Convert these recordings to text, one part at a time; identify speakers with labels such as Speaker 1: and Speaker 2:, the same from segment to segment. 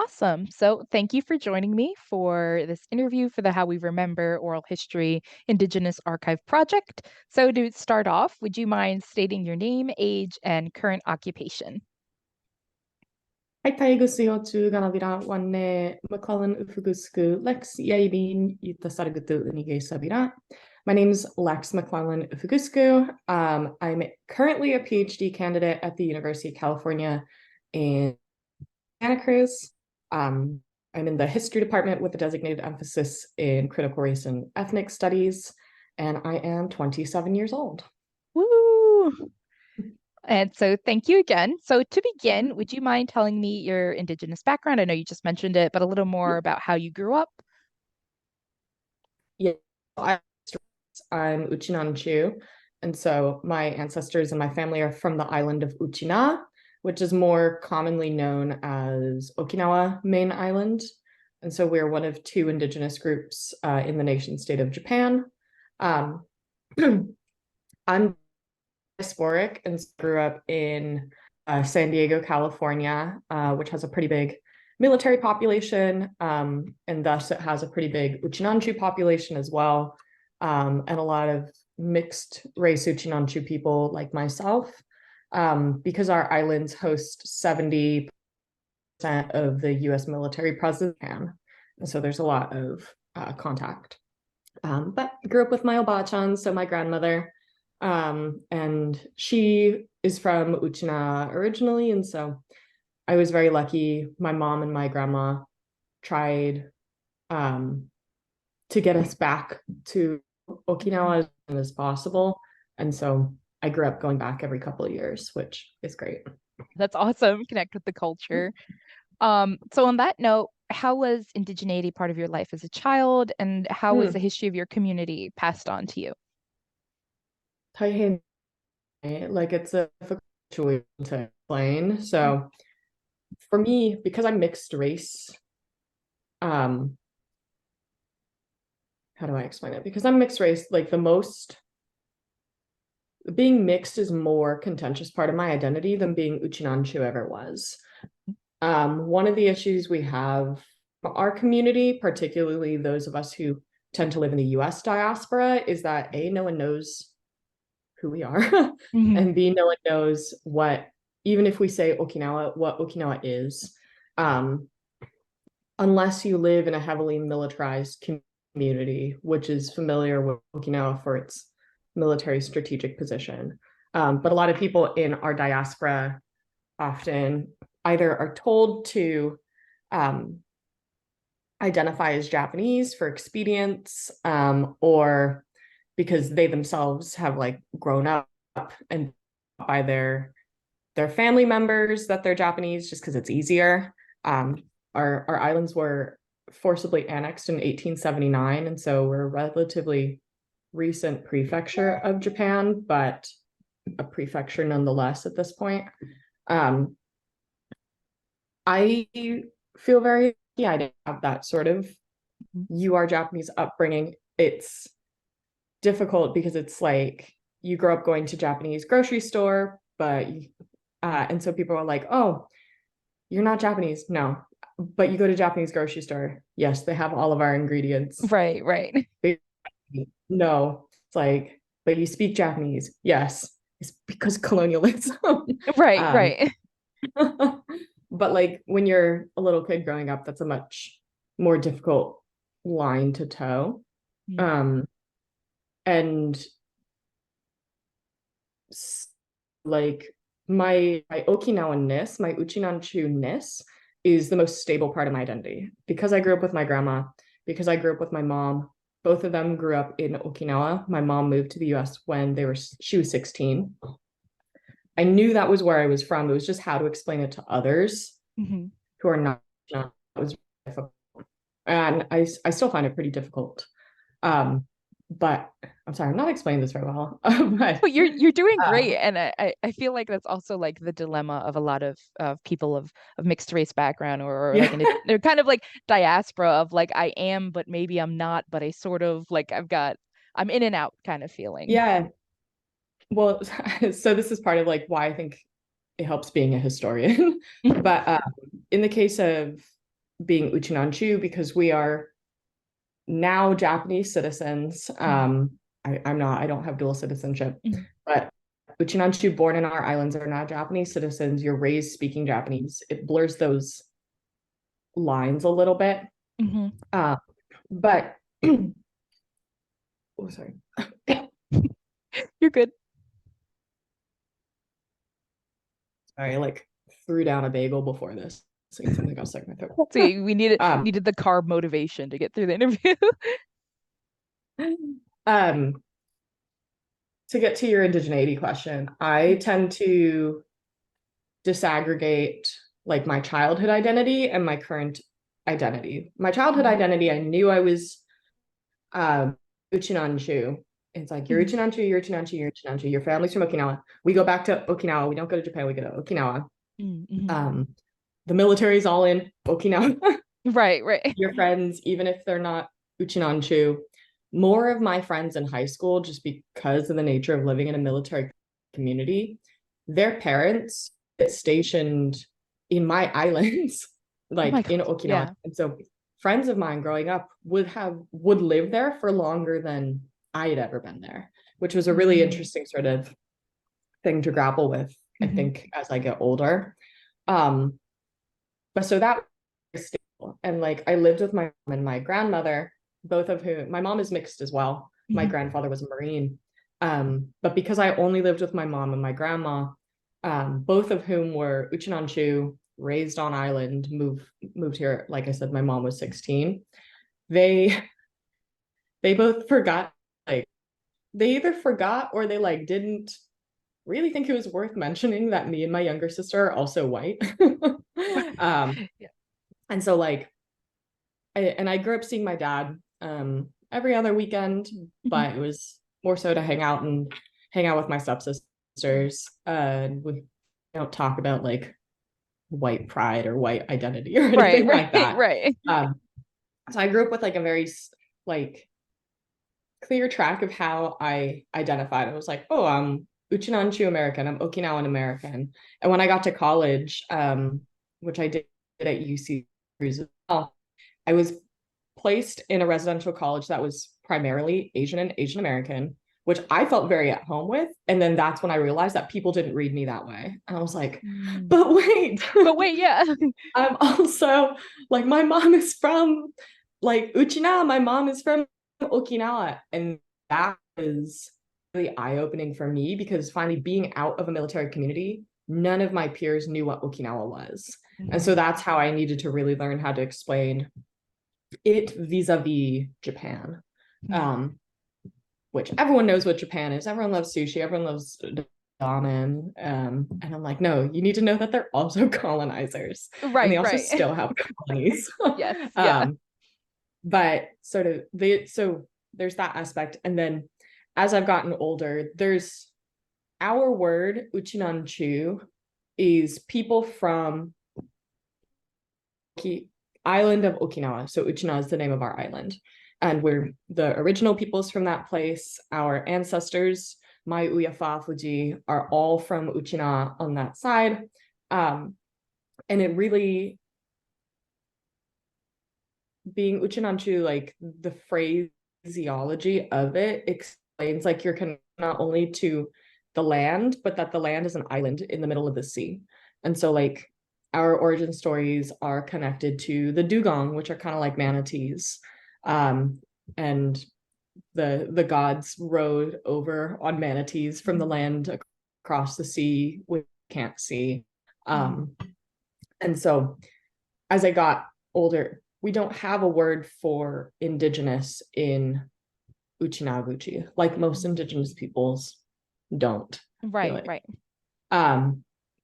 Speaker 1: Awesome. So, thank you for joining me for this interview for the How We Remember Oral History Indigenous Archive Project. So, to start off, would you mind stating your name, age, and current occupation?
Speaker 2: Hai taigusiotsu ganavira wanne McClellan-Ufugusuku Lex Yaibin Yutasargutu Unige Sabira. My name is Lex McClellan-Ufugusuku. I'm currently a PhD candidate at the University of California in Santa Cruz. I'm in the history department with a designated emphasis in critical race and ethnic studies, and I am 27 years old.
Speaker 1: Woo! And so, thank you again. So, to begin, would you mind telling me your Indigenous background? I know you just mentioned it, but a little more about how you grew up.
Speaker 2: Yeah, I'm Uchinanchu, and so my ancestors and my family are from the island of Uchina, which is more commonly known as Okinawa main island. And so we're one of two indigenous groups in the nation state of Japan. Um, I'm diasporic and grew up in San Diego, California, which has a pretty big military population, and thus it has a pretty big Uchinanchu population as well, and a lot of mixed race Uchinanchu people like myself, because our islands host 70% of the US military presence, and so there's a lot of contact. But I grew up with my Obachan, so my grandmother, and she is from Uchina originally, and so I was very lucky. My mom and my grandma tried to get us back to Okinawa as soon as possible, and so I grew up going back every couple of years, which is great.
Speaker 1: That's awesome. Connect with the culture. So, on that note, how was indigeneity part of your life as a child, and how was the
Speaker 2: Hmm.
Speaker 1: history of your community passed on to you?
Speaker 2: Like it's a difficult situation to explain. So for me, because I'm mixed race, um, how do I explain it? Because I'm mixed race, like the most being mixed is more contentious part of my identity than being Uchinanchu ever was. One of the issues we have our community, particularly those of us who tend to live in the US diaspora, is that A, no one knows who we are,
Speaker 1: Mhm.
Speaker 2: and B, no one knows what, even if we say Okinawa, what Okinawa is, um, unless you live in a heavily militarized community, which is familiar with Okinawa for its military strategic position. But a lot of people in our diaspora often either are told to um, identify as Japanese for expedience, or because they themselves have like grown up and by their family members that they're Japanese just because it's easier. Our islands were forcibly annexed in 1879, and so we're a relatively recent prefecture of Japan, but a prefecture nonetheless at this point. Um, I feel very lucky I didn't have that sort of you are Japanese upbringing. It's difficult because it's like you grow up going to Japanese grocery store, but and so people are like, "Oh, you're not Japanese." No, but you go to Japanese grocery store. Yes, they have all of our ingredients.
Speaker 1: Right, right.
Speaker 2: No, it's like, but you speak Japanese. Yes, it's because colonialism.
Speaker 1: Right,
Speaker 2: um,
Speaker 1: right.
Speaker 2: but like when you're a little kid growing up, that's a much more difficult line to toe.
Speaker 1: Mm.
Speaker 2: Um, and like my Okinawan-ness, my Uchinanchu-ness is the most stable part of my identity because I grew up with my grandma, because I grew up with my mom. Both of them grew up in Okinawa. My mom moved to the US when she was 16. I knew that was where I was from. It was just how to explain it to others
Speaker 1: Mhm.
Speaker 2: who are not. That was difficult. And I still find it pretty difficult. But I'm sorry, I'm not explaining this very well. But
Speaker 1: But you're doing great,
Speaker 2: um,
Speaker 1: and I feel like that's also like the dilemma of a lot of people of mixed race background or like
Speaker 2: yeah,
Speaker 1: they're kind of like diaspora of like I am, but maybe I'm not, but I sort of like I'm in and out kind of feeling.
Speaker 2: yeah. Well, so this is part of like why I think it helps being a historian. But in the case of being Uchinanchu because we are now Japanese citizens. I don't have dual citizenship, but Uchinanchu born in our islands are now Japanese citizens. You're raised speaking Japanese. It blurs those lines a little bit. But oh, sorry.
Speaker 1: You're good.
Speaker 2: Sorry, I like threw down a bagel before this. So something got stuck in my throat.
Speaker 1: So we needed the carb motivation to get through the interview.
Speaker 2: To get to your indigeneity question, I tend to disaggregate like my childhood identity and my current identity. My childhood identity, I knew I was Uchinanchu. It's like you're Uchinanchu, you're Uchinanchu, you're Uchinanchu. Your family's from Okinawa. We go back to Okinawa. We don't go to Japan. We go to Okinawa. The military's all in Okinawa.
Speaker 1: Right.
Speaker 2: Your friends, even if they're not Uchinanchu, more of my friends in high school, just because of the nature of living in a military community, their parents get stationed in my islands, like in Okinawa. Yeah. And so friends of mine growing up would live there for longer than I had ever been there, which was a really interesting sort of thing to grapple with, I think, as I get older. But so that was stable. And like I lived with my mom and my grandmother, both of whom, my mom is mixed as well. My grandfather was a Marine. But because I only lived with my mom and my grandma, both of whom were Uchinanchu, raised on island, moved here. Like I said, my mom was 16. They both forgot, like they either forgot or they like didn't really think it was worth mentioning that me and my younger sister are also white. And so like I grew up seeing my dad every other weekend, but it was more so to hang out with my stepsisters. We don't talk about like white pride or white identity or anything like that.
Speaker 1: Right.
Speaker 2: So I grew up with like a very like clear track of how I identified. I was like, oh, I'm Uchinanchu American, I'm Okinawan American. And when I got to college, which I did at UC as well, I was placed in a residential college that was primarily Asian and Asian American, which I felt very at home with. And then that's when I realized that people didn't read me that way. And I was like, but wait,
Speaker 1: yeah.
Speaker 2: I'm also like, my mom is from like Uchina, my mom is from Okinawa. And that was really eye-opening for me because finally being out of a military community, none of my peers knew what Okinawa was. And so that's how I needed to really learn how to explain it vis-a-vis Japan, which everyone knows what Japan is. Everyone loves sushi. Everyone loves ramen. And I'm like, no, you need to know that they're also colonizers.
Speaker 1: Right.
Speaker 2: And they also still have colonies.
Speaker 1: Yes. Yeah.
Speaker 2: But sort of so there's that aspect. And then as I've gotten older, there's our word, Uchinanchu, is people from island of Okinawa. So Uchina is the name of our island. And we're the original peoples from that place. Our ancestors, my Uyafa Fuji, are all from Uchina on that side. And it really, being Uchinanchu, like the phraseology of it explains like you're not only to the land, but that the land is an island in the middle of the sea. And so like our origin stories are connected to the dugong, which are kind of like manatees. And the gods rode over on manatees from the land across the sea we can't see. And so as I got older, we don't have a word for indigenous in Uchinaguchi, like most indigenous peoples don't.
Speaker 1: Right.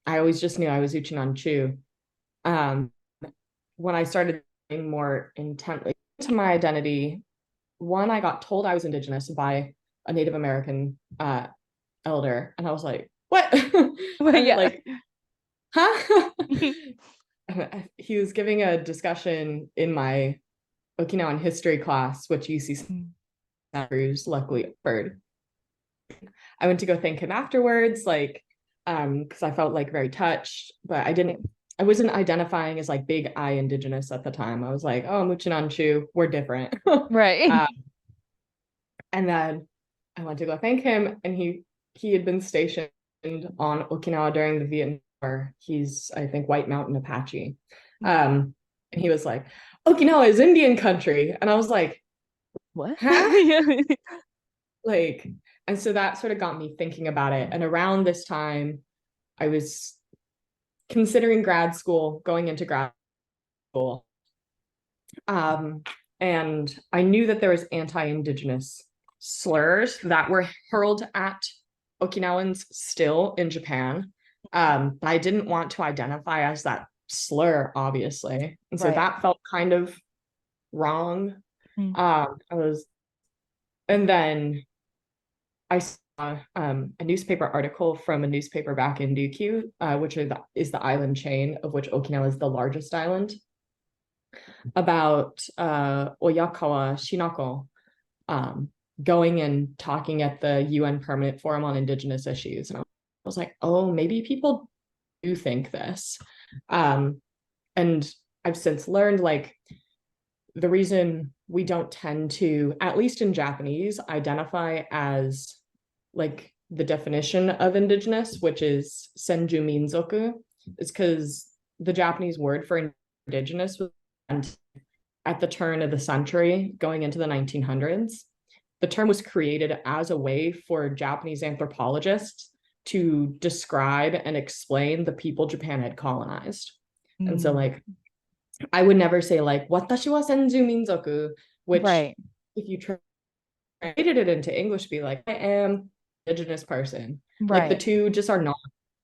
Speaker 2: I always just knew I was Uchinanchu. When I started thinking more intently to my identity, one, I got told I was indigenous by a Native American elder, and I was like, "What?" Like, huh? He was giving a discussion in my Okinawan history class, which UC Cruz luckily offered. I went to go thank him afterwards, like, because I felt like very touched, but I didn't I wasn't identifying as like big I indigenous at the time. I was like, oh, Muchinanchu, we're different.
Speaker 1: Right.
Speaker 2: uh, and then I went to go thank him, and he had been stationed on Okinawa during the Vietnam War. He's, I think, White Mountain Apache. And he was like, Okinawa is Indian country. And I was like,
Speaker 1: What?
Speaker 2: huh? Like, and so that sort of got me thinking about it. And around this time, I was considering grad school, going into grad school. Um, and I knew that there was anti-indigenous slurs that were hurled at Okinawans still in Japan. But I didn't want to identify as that slur, obviously. And so
Speaker 1: Right.
Speaker 2: that felt kind of wrong.
Speaker 1: Mm.
Speaker 2: I was, and then I saw a newspaper article from a newspaper back in Ryukyu, which is the island chain of which Okinawa is the largest island, about Oyakawa Shinako going and talking at the UN Permanent Forum on Indigenous Issues. And I was like, oh, maybe people do think this. And I've since learned like the reason we don't tend to, at least in Japanese, identify as like the definition of indigenous, which is senju minzoku, is because the Japanese word for indigenous was at the turn of the century, going into the 1900s. The term was created as a way for Japanese anthropologists to describe and explain the people Japan had colonized. And so,
Speaker 1: Mm.
Speaker 2: like, I would never say, like, watashi wa senju minzoku, which,
Speaker 1: Right.
Speaker 2: if you translated it into English, be like, I am indigenous person. Like, the
Speaker 1: Right.
Speaker 2: two just are not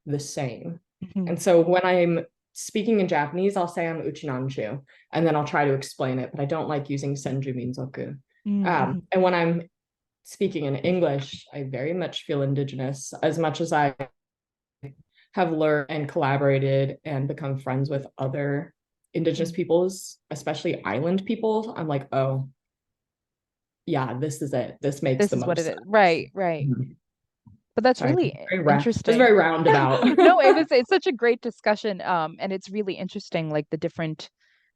Speaker 2: the same.
Speaker 1: Mhm.
Speaker 2: And so, when I'm speaking in Japanese, I'll say I'm Uchinanchu, and then I'll try to explain it, but I don't like using senju minzoku.
Speaker 1: Mm-hmm.
Speaker 2: And when I'm speaking in English, I very much feel indigenous as much as I have learned and collaborated and become friends with other indigenous peoples, especially island people. I'm like, oh, yeah, this is it. This makes
Speaker 1: This
Speaker 2: the
Speaker 1: is what
Speaker 2: most
Speaker 1: it is.
Speaker 2: sense.
Speaker 1: Right, right.
Speaker 2: Mhm.
Speaker 1: But that's
Speaker 2: Sorry,
Speaker 1: really
Speaker 2: it was
Speaker 1: interesting.
Speaker 2: very roundabout.
Speaker 1: No, it's such a great discussion. And it's really interesting, like the different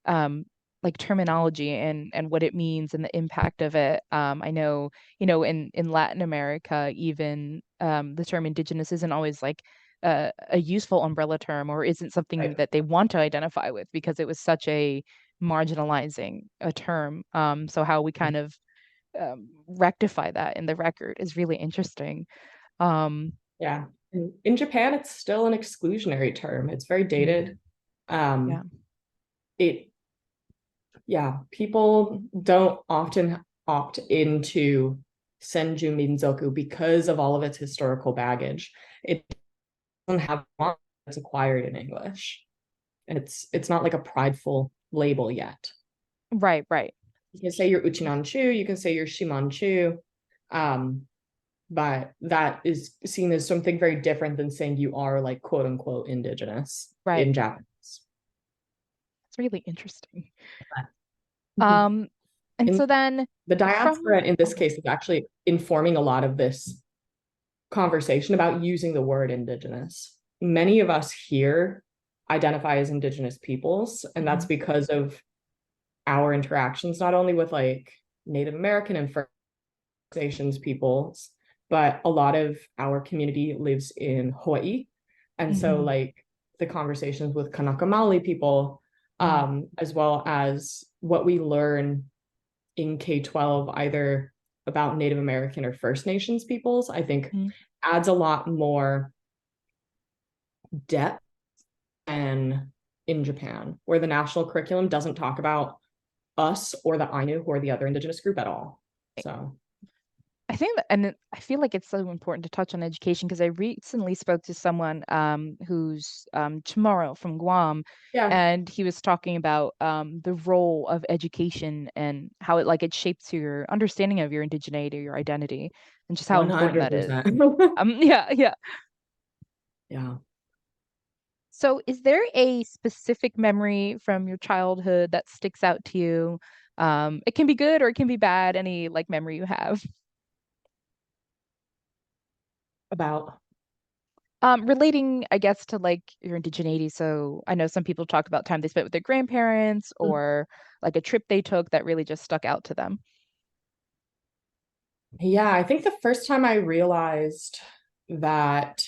Speaker 1: um like terminology and what it means and the impact of it. I know, in Latin America, even the term indigenous isn't always like a useful umbrella term or isn't something
Speaker 2: Right.
Speaker 1: that they want to identify with because it was such a marginalizing a term. So how we kind of rectify that in the record is really interesting. Um,
Speaker 2: Yeah. In Japan, it's still an exclusionary term. It's very
Speaker 1: mm,
Speaker 2: dated.
Speaker 1: yeah,
Speaker 2: It Yeah, people don't often opt into Senju Minzoku because of all of its historical baggage. It doesn't have one that's acquired in English. It's not like a prideful label yet.
Speaker 1: right, right.
Speaker 2: You can say you're Uchinanchu, you can say you're Shimanchu, um, but that is seen as something very different than saying you are like quote unquote indigenous
Speaker 1: Right.
Speaker 2: in Japanese.
Speaker 1: It's really interesting.
Speaker 2: Mhm.
Speaker 1: Um, and
Speaker 2: In
Speaker 1: so then
Speaker 2: the
Speaker 1: from
Speaker 2: diaspora in this
Speaker 1: oh,
Speaker 2: case is actually informing a lot of this conversation about using the word indigenous. Many of us here identify as indigenous peoples, and that's
Speaker 1: mhm,
Speaker 2: because of our interactions, not only with like Native American and First Nations peoples, but a lot of our community lives in Hawaii. And so,
Speaker 1: mhm,
Speaker 2: like, the conversations with Kanaka Maoli people,
Speaker 1: mhm,
Speaker 2: as well as what we learn in K-12, either about Native American or First Nations peoples, I think
Speaker 1: mhm.
Speaker 2: adds a lot more depth than in Japan, where the national curriculum doesn't talk about us or the Ainu, who are the other indigenous group at all. So,
Speaker 1: I think that, and I feel like it's so important to touch on education because I recently spoke to someone who's Chamorro from Guam,
Speaker 2: yeah,
Speaker 1: and he was talking about the role of education and how it shapes your understanding of your indigeneity, your identity, and just how important that is.
Speaker 2: 100%.
Speaker 1: Yeah, yeah.
Speaker 2: Yeah.
Speaker 1: So, is there a specific memory from your childhood that sticks out to you? It can be good or it can be bad, any like memory you have.
Speaker 2: About
Speaker 1: Relating, I guess, to like your indigeneity. So I know some people talk about time they spent with their grandparents or like a trip they took that really just stuck out to them.
Speaker 2: Yeah, I think the first time I realized that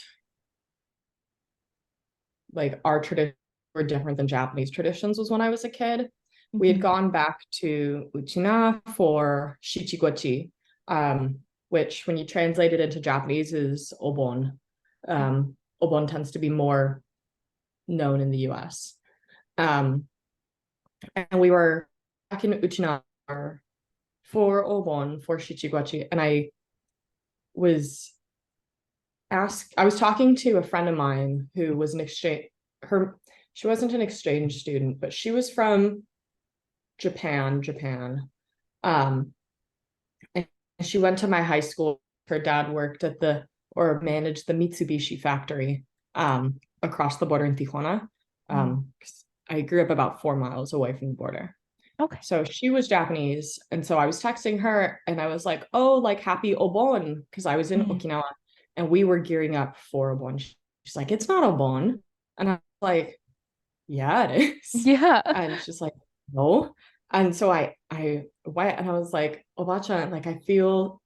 Speaker 2: like our traditions were different than Japanese traditions was when I was a kid. We had
Speaker 1: Hmm.
Speaker 2: gone back to Uchina for Shichiguchi, which when you translate it into Japanese is obon. Obon tends to be more known in the US. Um, and we were back in Uchina for obon for Shichiguchi, and was I was talking to a friend of mine who was an exchange her she wasn't an exchange student, but she was from Japan. Um, and she went to my high school. Her dad worked at the or managed the Mitsubishi factory across the border in Tijuana.
Speaker 1: Mm.
Speaker 2: 'Cause I grew up about 4 miles away from the border.
Speaker 1: Okay.
Speaker 2: So she was Japanese. And so I was texting her and I was like, oh, like happy Obon, because I was in
Speaker 1: Mm.
Speaker 2: Okinawa and we were gearing up for Obon. She's like, it's not Obon. And I was like, yeah, it is.
Speaker 1: Yeah.
Speaker 2: And she's like, no. And so I went and I was like, Obacha, like I feel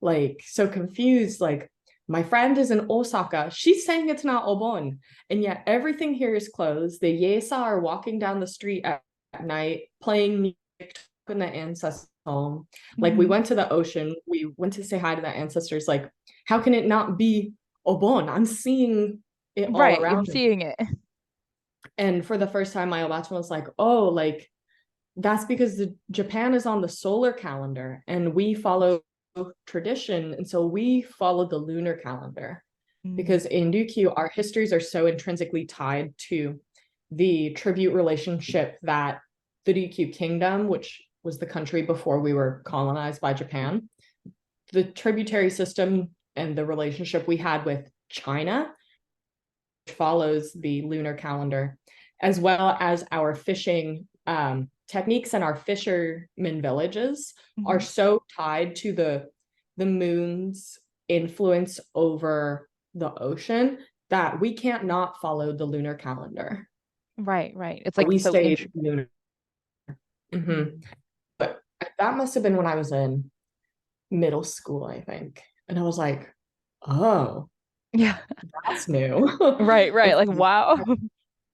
Speaker 2: like so confused. Like my friend is in Osaka. She's saying it's not Obon. And yet everything here is closed. The Yesa are walking down the street at night, playing music, talking to ancestors home. Like we
Speaker 1: Hmm.
Speaker 2: went to the ocean. We went to say hi to the ancestors. Like, how can it not be Obon? I'm seeing it all
Speaker 1: Right. You're
Speaker 2: around me.
Speaker 1: seeing it.
Speaker 2: And for the first time, my Obacha was like, oh, like that's because Japan is on the solar calendar and we follow tradition. And so we follow the lunar calendar
Speaker 1: Mm.
Speaker 2: because in Ryukyu, our histories are so intrinsically tied to the tribute relationship that the Ryukyu kingdom, which was the country before we were colonized by Japan, the tributary system and the relationship we had with China, which follows the lunar calendar, as well as our fishing techniques and our fishermen villages are
Speaker 1: Hmm.
Speaker 2: so tied to the moon's influence over the ocean that we can't not follow the lunar calendar.
Speaker 1: Right. Right. It's
Speaker 2: But
Speaker 1: like
Speaker 2: we
Speaker 1: so
Speaker 2: stayed
Speaker 1: intricate.
Speaker 2: lunar.
Speaker 1: Mm.
Speaker 2: Mhm. But that must have been when I was in middle school, I think. And I was like, oh,
Speaker 1: Yeah.
Speaker 2: that's new.
Speaker 1: Right. Right.
Speaker 2: and
Speaker 1: Like, wow.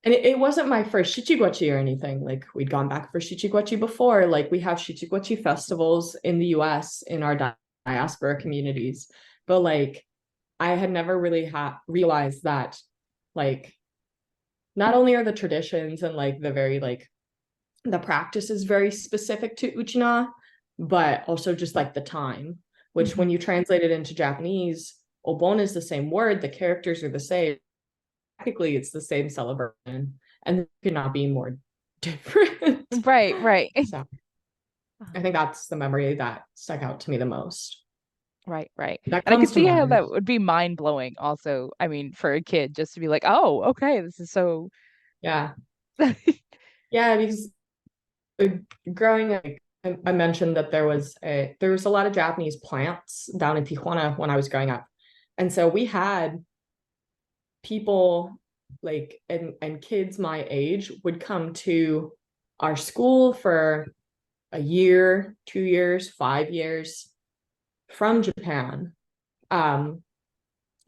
Speaker 2: And it wasn't my first shichiguachi or anything. Like we'd gone back for shichiguachi before. Like we have shichiguachi festivals in the US in our diaspora communities. But like I had never really realized that like not only are the traditions and like the very like the practice is very specific to Uchina, but also just like the time, which
Speaker 1: Hmm.
Speaker 2: when you translate it into Japanese, obon is the same word, the characters are the same. Technically, it's the same celebration, and it could not be more different.
Speaker 1: Right. Right.
Speaker 2: So I think that's the memory that stuck out to me the most.
Speaker 1: Right, right.
Speaker 2: That
Speaker 1: And I could
Speaker 2: comes to
Speaker 1: see how
Speaker 2: mind.
Speaker 1: that would be mind blowing also. I mean, for a kid just to be like, oh, okay, this is so
Speaker 2: Yeah. Yeah, because growing up, I mentioned that there was a lot of Japanese plants down in Tijuana when I was growing up. And so we had people like and kids my age would come to our school for a year, 2 years, 5 years from Japan. Um,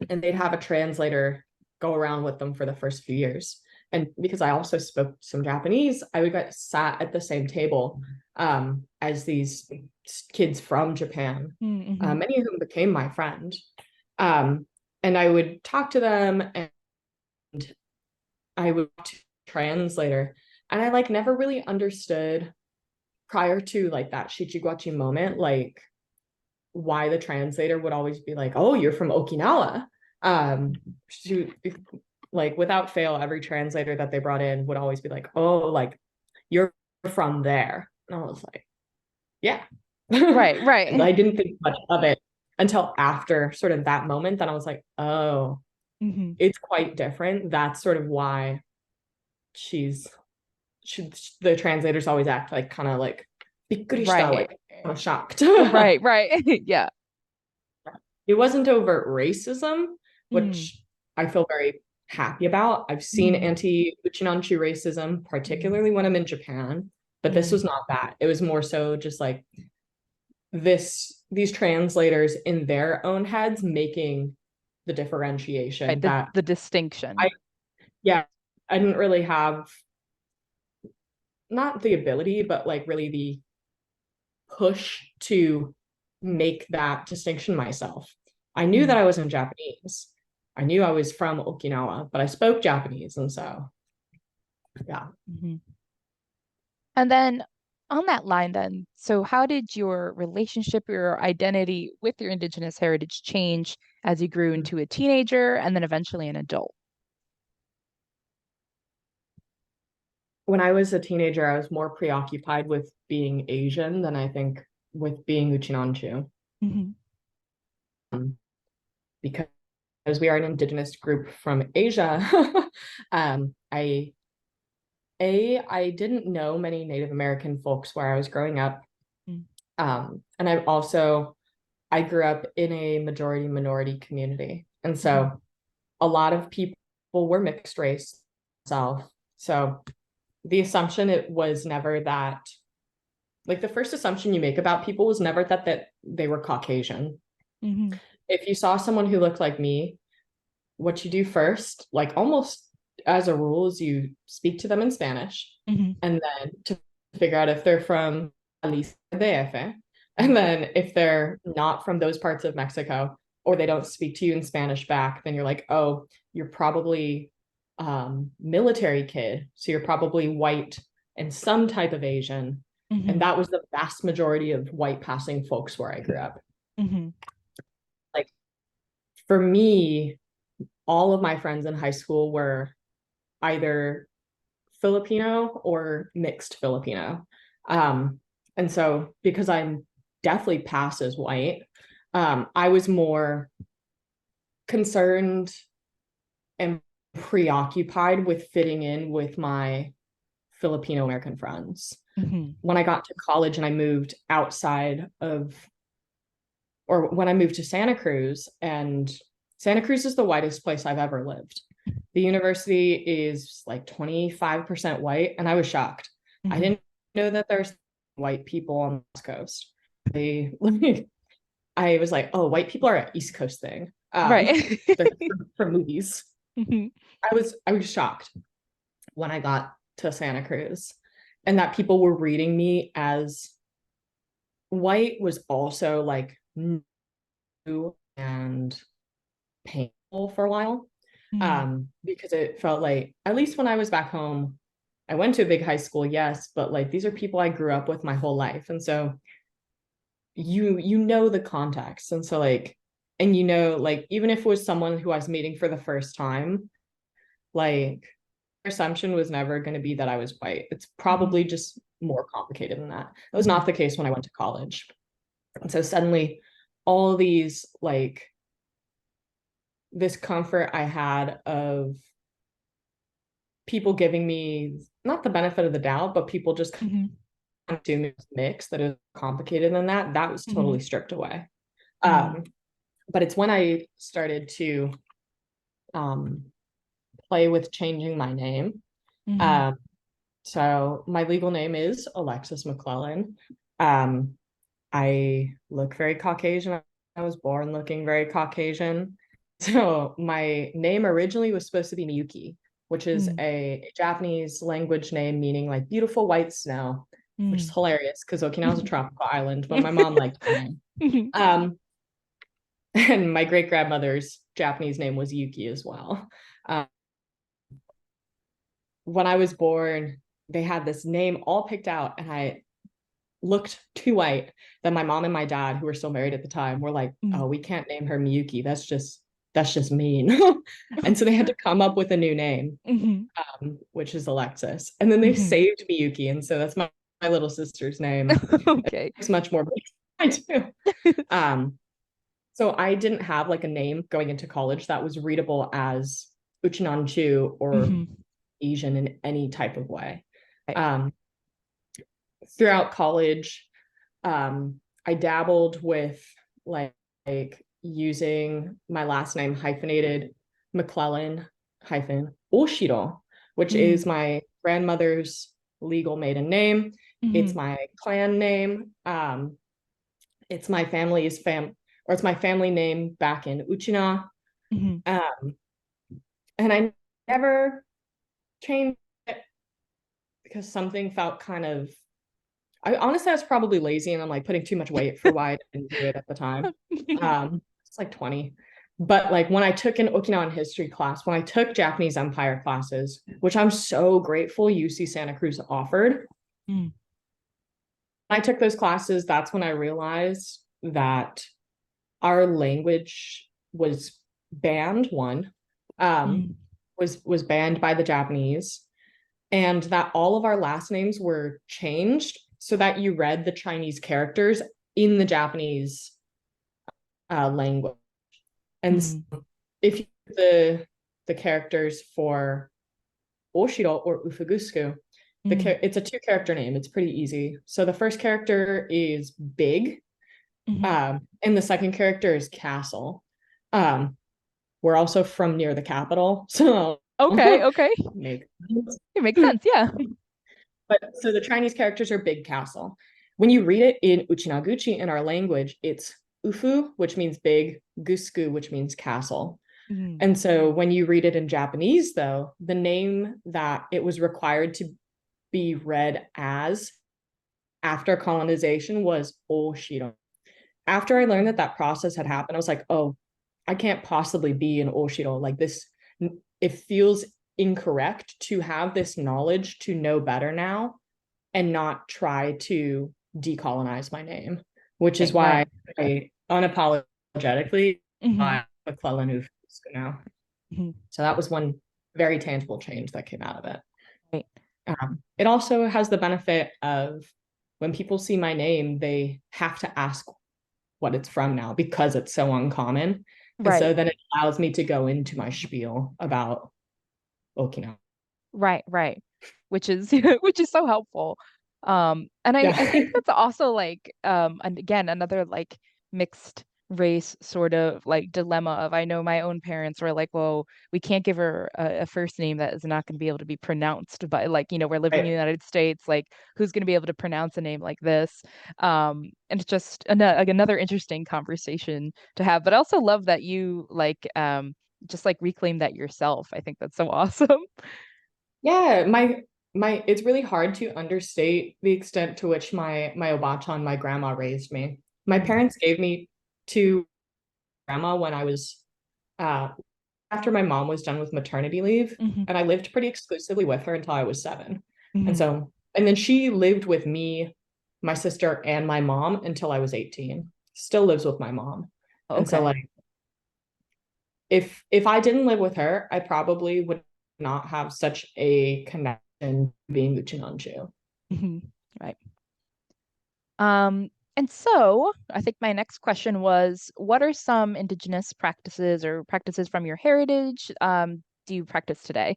Speaker 2: and they'd have a translator go around with them for the first few years. And because I also spoke some Japanese, I would get sat at the same table as these kids from Japan,
Speaker 1: Mm-hmm.
Speaker 2: many of whom became my friend. Um, and I would talk to them and I would translator. And I like never really understood prior to like that Shichiguachi moment, like why the translator would always be like, "Oh, you're from Okinawa." She, like without fail, every translator that they brought in would always be like, "Oh, like you're from there," and I was like, "Yeah."
Speaker 1: Right,
Speaker 2: And
Speaker 1: right.
Speaker 2: I didn't think much of it until after sort of that moment. Then I was like, "Oh,
Speaker 1: Hmm.
Speaker 2: it's quite different." That's sort of why she's she, the translators always act like kind of like "bikurishita,"
Speaker 1: Right.
Speaker 2: like kind of shocked.
Speaker 1: Right, right. Yeah.
Speaker 2: It wasn't overt racism,
Speaker 1: Mm.
Speaker 2: which I feel very happy about. I've seen anti-Uchinanchu racism, particularly when I'm in Japan, but this was not that. It was more so just like these translators in their own heads making the differentiation
Speaker 1: Right, the
Speaker 2: that
Speaker 1: the distinction.
Speaker 2: I yeah, I didn't really have, not the ability, but like really the push to make that distinction myself. I knew that I wasn't Japanese. I knew I was from Okinawa, but I spoke Japanese. And so, yeah.
Speaker 1: Mhm. And then on that line, then, so how did your relationship, your identity with your Indigenous heritage change as you grew into a teenager and then eventually an adult?
Speaker 2: When I was a teenager, I was more preoccupied with being Asian than I think with being Uchinanchu.
Speaker 1: Hmm.
Speaker 2: Because we are an indigenous group from Asia, um, I I didn't know many Native American folks where I was growing up. And I grew up in a majority minority community. And
Speaker 1: Hmm.
Speaker 2: so a lot of people were mixed race self. So the assumption it was never that, like the first assumption you make about people was never that they were Caucasian.
Speaker 1: Hmm.
Speaker 2: If you saw someone who looked like me, what you do first, like almost as a rule, is you speak to them in Spanish,
Speaker 1: Hmm.
Speaker 2: and then to figure out if they're from Alice DF. And then if they're not from those parts of Mexico or they don't speak to you in Spanish back, then you're like, oh, you're probably military kid. So you're probably white and some type of Asian. And
Speaker 1: Hmm.
Speaker 2: that was the vast majority of white passing folks where I grew up.
Speaker 1: Hmm.
Speaker 2: Like for me, all of my friends in high school were either Filipino or mixed Filipino. And so because I'm definitely passed as white, I was more concerned and preoccupied with fitting in with my Filipino American friends.
Speaker 1: Hmm.
Speaker 2: When I got to college and I moved outside of, or when I moved to Santa Cruz, and Santa Cruz is the whitest place I've ever lived. The university is like 25% white, and I was shocked. I
Speaker 1: Hmm.
Speaker 2: didn't know that there's white people on the West Coast. They, I was like, oh, white people are an East Coast thing.
Speaker 1: Right.
Speaker 2: They're from movies.
Speaker 1: Hmm.
Speaker 2: I was shocked when I got to Santa Cruz, and that people were reading me as white was also like new and painful for a while, because it felt like, at least when I was back home, I went to a big high school, yes, but like these are people I grew up with my whole life. And so you know the context. And so like, and like even if it was someone who I was meeting for the first time, like assumption was never going to be that I was white. It's
Speaker 1: Hmm.
Speaker 2: probably just more complicated than that. That was
Speaker 1: Hmm.
Speaker 2: not the case when I went to college. And so suddenly all these like this comfort I had of people giving me not the benefit of the doubt, but people just kind
Speaker 1: Hmm.
Speaker 2: of doing this mix that is complicated than that was
Speaker 1: Hmm.
Speaker 2: totally stripped away.
Speaker 1: Hmm.
Speaker 2: Um, but it's when I started to um, play with changing my name.
Speaker 1: Hmm.
Speaker 2: Um, so my legal name is Alexyss McClellan. Um, I look very Caucasian. I was born looking very Caucasian. So my name originally was supposed to be Miyuki, which is a Japanese language name meaning like beautiful white snow, which is hilarious because Okinawa is a tropical island, but my mom liked the name. Um, and my great grandmother's Japanese name was Yuki as well. Um, when I was born, they had this name all picked out, and I looked too white that my mom and my dad, who were still married at the time, were like, "Oh, we can't name her Miyuki. That's just mean." And so they had to come up with a new name,
Speaker 1: Hmm.
Speaker 2: which is Alexis. And then they
Speaker 1: Hmm.
Speaker 2: saved Miyuki, and so that's my little sister's name.
Speaker 1: Okay.
Speaker 2: It's much more I do. Um, so I didn't have like a name going into college that was readable as Uchinanchu or
Speaker 1: Hmm.
Speaker 2: Asian in any type of way.
Speaker 1: Right.
Speaker 2: Um, throughout college, I dabbled with like using my last name hyphenated McClellan hyphen Oshiro, which is my grandmother's legal maiden name. It's
Speaker 1: Mm-hmm.
Speaker 2: my clan name. It's my it's my family name back in Uchina.
Speaker 1: Mm-hmm.
Speaker 2: Um, and I never changed it because something felt kind of, I honestly, I was probably lazy and I'm like putting too much weight for why I didn't do it at the time. It's like 20. But like when I took an Okinawan history class, when I took Japanese Empire classes, which I'm so grateful UC Santa Cruz offered,
Speaker 1: Mm,
Speaker 2: I took those classes, that's when I realized that our language was banned, one, um,
Speaker 1: mm,
Speaker 2: was banned by the Japanese, and that all of our last names were changed so that you read the Chinese characters in the Japanese language. And
Speaker 1: mm,
Speaker 2: if you the characters for Oshiro or Ufugusuku,
Speaker 1: mm,
Speaker 2: it's a two character name. It's pretty easy. So the first character is big,
Speaker 1: mm.
Speaker 2: and the second character is castle. Um, we're also from near the capital, so
Speaker 1: Okay, okay.
Speaker 2: make
Speaker 1: It makes sense. Yeah.
Speaker 2: but so the Chinese characters are big castle. When you read it in Uchinaguchi in our language, it's Ufu, which means big, Gusku, which means castle.
Speaker 1: Mm,
Speaker 2: And so when you read it in Japanese, though, the name that it was required to be read as after colonization was Oshiro. After I learned that that process had happened, I was like, oh, I can't possibly be an Oshiro. Like this, it feels incorrect to have this knowledge to know better now and not try to decolonize my name, which is
Speaker 1: right, right.
Speaker 2: why I unapologetically
Speaker 1: Hmm.
Speaker 2: McClellan-Ufugusuku now.
Speaker 1: Hmm.
Speaker 2: So that was one very tangible change that came out of it.
Speaker 1: Right,
Speaker 2: It also has the benefit of when people see my name, they have to ask what it's from now because it's so uncommon. And
Speaker 1: right,
Speaker 2: so then it allows me to go into my spiel about Okinawa.
Speaker 1: right, right. Which is which is so helpful. And I think
Speaker 2: Yeah.
Speaker 1: that's also like and again another like mixed race sort of like dilemma of I know my own parents were like, well, we can't give her a first name that is not going to be able to be pronounced, but like, we're living in the
Speaker 2: Right.
Speaker 1: United States, like who's going to be able to pronounce a name like this? And it's just like another interesting conversation to have. But I also love that you like just like reclaim that yourself. I think that's so awesome.
Speaker 2: Yeah, my it's really hard to understate the extent to which my obachan, my grandma raised me. My
Speaker 1: Mm,
Speaker 2: parents gave me to grandma when I was uh after my mom was done with maternity leave,
Speaker 1: mhm,
Speaker 2: and I lived pretty exclusively with her until I was 7. And
Speaker 1: mhm.
Speaker 2: so and then she lived with me, my sister, and my mom until I was 18. Still lives with my mom. And so
Speaker 1: Okay.
Speaker 2: like if I didn't live with her, I probably would not have such a connection being Uchinanchu.
Speaker 1: Mhm. Right. And so I think my next question was, what are some indigenous practices or practices from your heritage do you practice today?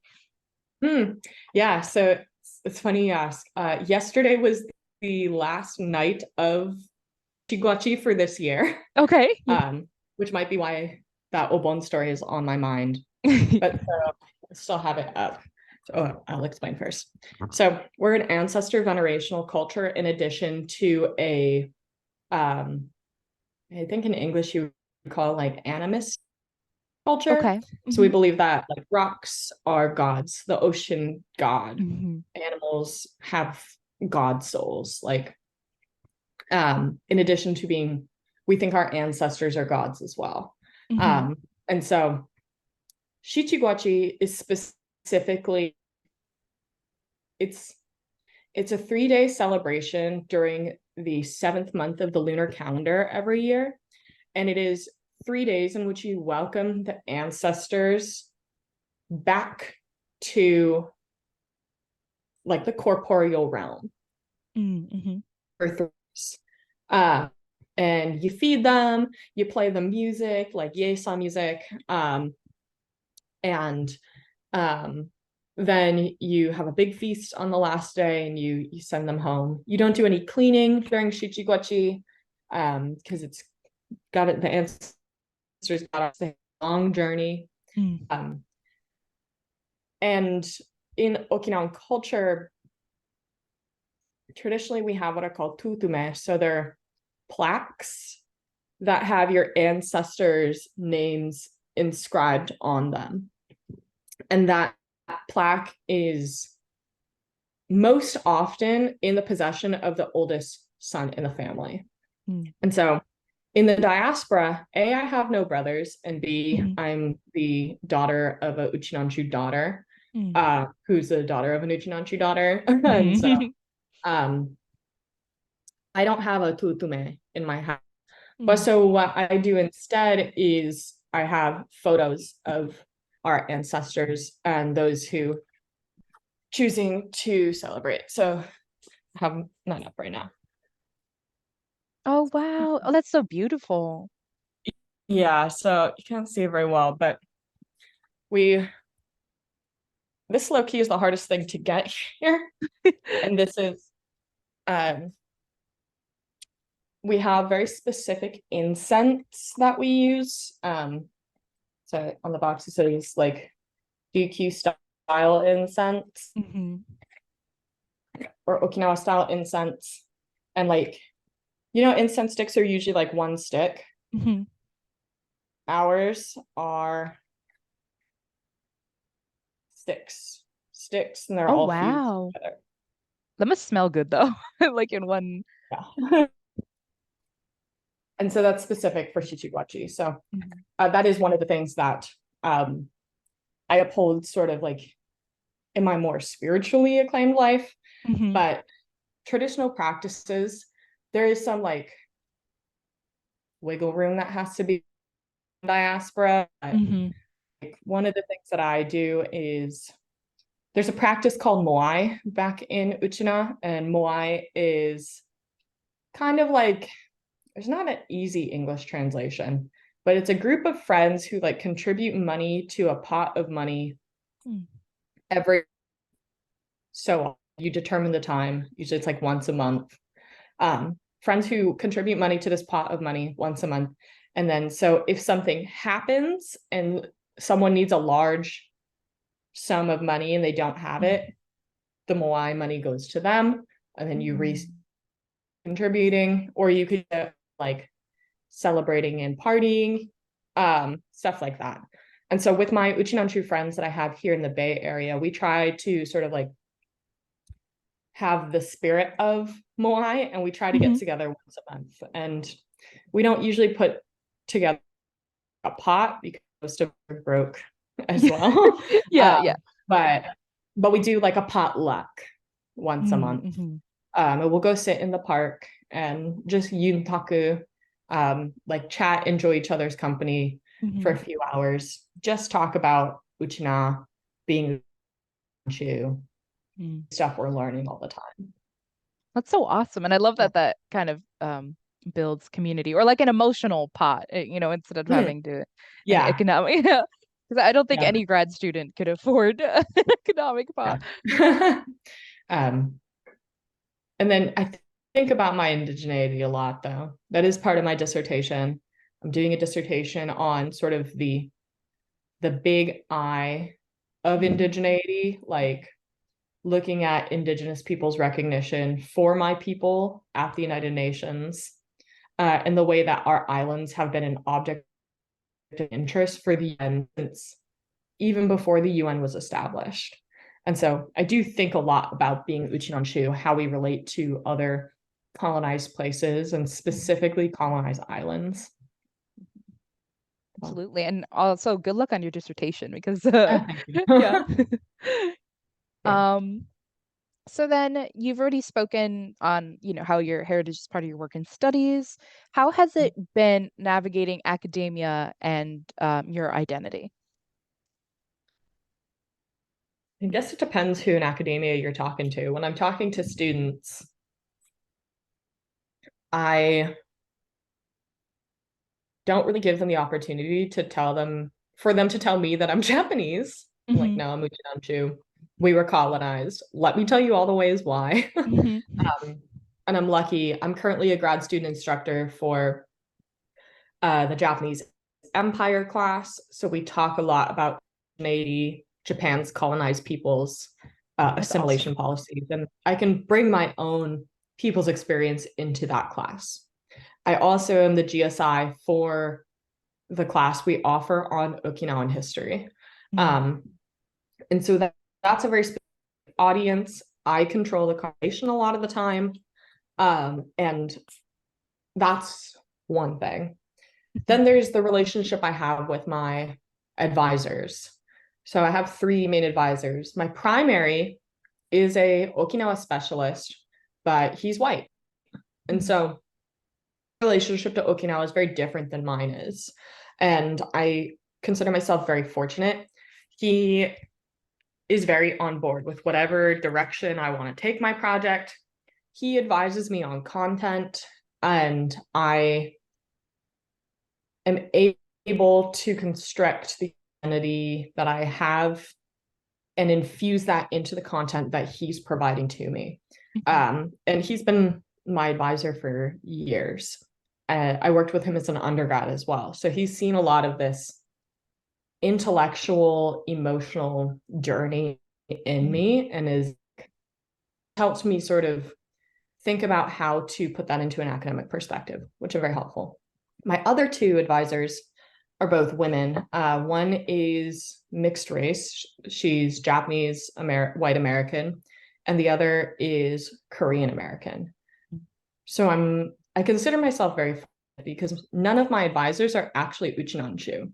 Speaker 2: Hmm. Yeah, so it's funny you ask. Yesterday was the last night of Chiguachi for this year,
Speaker 1: Okay. Yeah.
Speaker 2: which might be why that Obon story is on my mind. But I still have it up. So I'll explain first. So we're an ancestor venerational culture in addition to a, um, I think in English you would call it like animist culture.
Speaker 1: Okay.
Speaker 2: So we
Speaker 1: Hmm.
Speaker 2: believe that like rocks are gods, the ocean god,
Speaker 1: Hmm.
Speaker 2: animals have god souls. Like in addition to being, we think our ancestors are gods as well.
Speaker 1: Hmm.
Speaker 2: Um, and so Shichiguachi is specifically it's it's a 3-day celebration during the 7th month of the lunar calendar every year, and it is 3 days in which you welcome the ancestors back to like the corporeal realm,
Speaker 1: Hmm.
Speaker 2: earthers. Uh, and you feed them, you play them music like Yesa music, and um, then you have a big feast on the last day and you send them home. You don't do any cleaning during Shichiguachi because it's got it, the ancestors got us a long journey.
Speaker 1: Mm.
Speaker 2: Um, and in Okinawan culture, traditionally we have what are called tutume. So they're plaques that have your ancestors' names inscribed on them. And that plaque is most often in the possession of the oldest son in the family.
Speaker 1: Mm.
Speaker 2: And so in the diaspora, A, I have no brothers, and B,
Speaker 1: Mhm.
Speaker 2: I'm the daughter of a Uchinanchu daughter,
Speaker 1: Mm.
Speaker 2: who's the daughter of an Uchinanchu daughter. And so
Speaker 1: Mhm.
Speaker 2: um, I don't have a tutume in my house. But
Speaker 1: Mm.
Speaker 2: so what I do instead is I have photos of our ancestors and those who choosing to celebrate. So I have none up right now.
Speaker 1: Oh, wow. Oh, that's so beautiful.
Speaker 2: Yeah, so you can't see it very well, but we this low key is the hardest thing to get here. And this is um we have very specific incense that we use. So on the box it says like DQ style incense
Speaker 1: Mhm.
Speaker 2: or Okinawa style incense. And like, you know, incense sticks are usually like one stick.
Speaker 1: Mhm.
Speaker 2: Ours are sticks, and they're
Speaker 1: Oh,
Speaker 2: all fused
Speaker 1: wow.
Speaker 2: together.
Speaker 1: That must smell good though. Like in one.
Speaker 2: Yeah. And so that's specific for Shichiguachi. So
Speaker 1: Mhm.
Speaker 2: that is one of the things that um, I uphold sort of like in my more spiritually acclaimed life.
Speaker 1: Mhm.
Speaker 2: But traditional practices, there is some like wiggle room that has to be in diaspora.
Speaker 1: Mhm.
Speaker 2: Like, one of the things that I do is there's a practice called moai back in Uchina, and moai is kind of like there's not an easy English translation, but it's a group of friends who like contribute money to a pot of money
Speaker 1: Mm.
Speaker 2: every so you determine the time. Usually it's like once a month. Friends who contribute money to this pot of money once a month. And then so if something happens and someone needs a large sum of money and they don't have
Speaker 1: Mm.
Speaker 2: it, the moai money goes to them, and then you
Speaker 1: Mm.
Speaker 2: contributing, or you could like celebrating and partying, stuff like that. And so with my Uchinanchu friends that I have here in the Bay Area, we try to sort of like have the spirit of Moai, and we try to get
Speaker 1: Mhm.
Speaker 2: together once a month. And we don't usually put together a pot because most of it broke as well.
Speaker 1: Yeah, yeah.
Speaker 2: But we do like a potluck once a
Speaker 1: Mm.
Speaker 2: month.
Speaker 1: Mhm.
Speaker 2: And we'll go sit in the park and just yuntaku, like chat, enjoy each other's company for a
Speaker 1: Mhm.
Speaker 2: few hours, just talk about Uchina, being Chu,
Speaker 1: Mm.
Speaker 2: stuff we're learning all the time.
Speaker 1: That's so awesome. And I love
Speaker 2: Yeah.
Speaker 1: that that kind of builds community or like an emotional pot, instead of
Speaker 2: Mhm.
Speaker 1: having to an
Speaker 2: Yeah.
Speaker 1: economic, because I don't think
Speaker 2: Yeah.
Speaker 1: any grad student could afford an economic pot.
Speaker 2: Yeah. um, and then think about my indigeneity a lot, though. That is part of my dissertation. I'm doing a dissertation on sort of the big I of
Speaker 1: Mhm.
Speaker 2: indigeneity, like looking at Indigenous peoples' recognition for my people at the United Nations, and the way that our islands have been an object of interest for the UN since even before the UN was established. And so I do think a lot about being Uchinonshu, how we relate to other colonized places and
Speaker 1: Mhm.
Speaker 2: specifically colonized islands. So,
Speaker 1: Absolutely. And also good luck on your dissertation because
Speaker 2: thank you.
Speaker 1: yeah.
Speaker 2: Yeah.
Speaker 1: Um, so then you've already spoken on, how your heritage is part of your work and studies. How has it been navigating academia and your identity?
Speaker 2: I guess it depends who in academia you're talking to. When I'm talking to students, I don't really give them the opportunity to tell them for them to tell me that I'm Japanese. I'm like,
Speaker 1: Hmm.
Speaker 2: no, I'm Uchinanchu. We were colonized. Let me tell you all the ways why.
Speaker 1: Hmm.
Speaker 2: And I'm lucky. I'm currently a grad student instructor for the Japanese empire class. So we talk a lot about Japan's colonized peoples,
Speaker 1: That's awesome.
Speaker 2: assimilation policies, and I can bring my own people's experience into that class. I also am the GSI for the class we offer on Okinawan history.
Speaker 1: Mm.
Speaker 2: Um, and so that's a very specific audience. I control the conversation a lot of the time. And that's one thing. Then there's the relationship I have with my advisors. So I have three main advisors. My primary is a Okinawa specialist, but he's white. And so relationship to Okinawa is very different than mine is. And I consider myself very fortunate. He is very on board with whatever direction I want to take my project. He advises me on content, and I am able to construct the identity that I have and infuse that into the content that he's providing to me. And he's been my advisor for years. I worked with him as an undergrad as well. So he's seen a lot of this intellectual, emotional journey in me and has helped me sort of think about how to put that into an academic perspective, which are very helpful. My other two advisors are both women. One is mixed race. She's Japanese, white American, and the other is Korean American. So I consider myself very fortunate because none of my advisors are actually Uchinanchu.